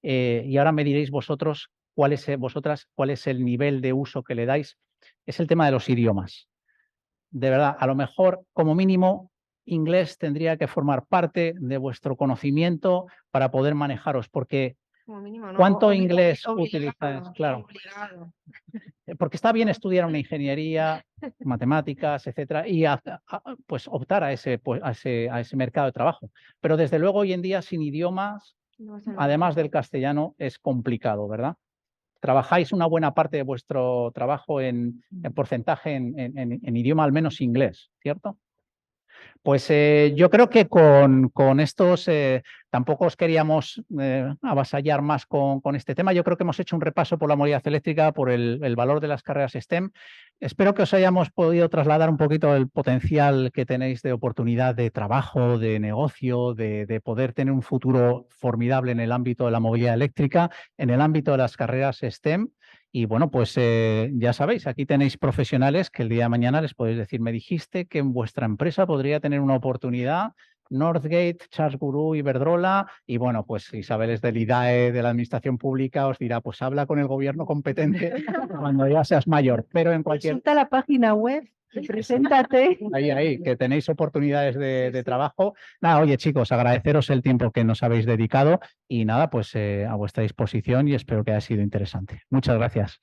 y ahora me diréis vosotras cuál es el nivel de uso que le dais. es el tema de los idiomas. De verdad, a lo mejor, como mínimo, inglés tendría que formar parte de vuestro conocimiento para poder manejaros, porque Como mínimo, ¿no? ¿cuánto Obli- inglés obligado, utilizáis? Claro. obligado. Porque está bien estudiar una ingeniería, matemáticas, etcétera, y pues optar a ese, pues, a ese mercado de trabajo. Pero desde luego hoy en día sin idiomas, No vas a además lograr. del castellano, es complicado, ¿verdad? Trabajáis una buena parte de vuestro trabajo en porcentaje en idioma, al menos inglés, ¿cierto? Pues yo creo que con estos tampoco os queríamos avasallar más con este tema. Yo creo que hemos hecho un repaso por la movilidad eléctrica, por el valor de las carreras STEM. Espero que os hayamos podido trasladar un poquito el potencial que tenéis de oportunidad de trabajo, de negocio, de poder tener un futuro formidable en el ámbito de la movilidad eléctrica, en el ámbito de las carreras STEM. Y bueno, pues ya sabéis, aquí tenéis profesionales que el día de mañana les podéis decir, me dijiste que en vuestra empresa podría tener una oportunidad, Northgate, ChargeGuru, Iberdrola, y bueno, pues Isabel es del IDAE, de la Administración Pública, os dirá, pues habla con el gobierno competente cuando ya seas mayor, pero en cualquier... Consulta la página web y preséntate. Ahí, que tenéis oportunidades de Sí, sí. trabajo. Nada, oye chicos, agradeceros el tiempo que nos habéis dedicado y nada, pues a vuestra disposición y espero que haya sido interesante. Muchas gracias.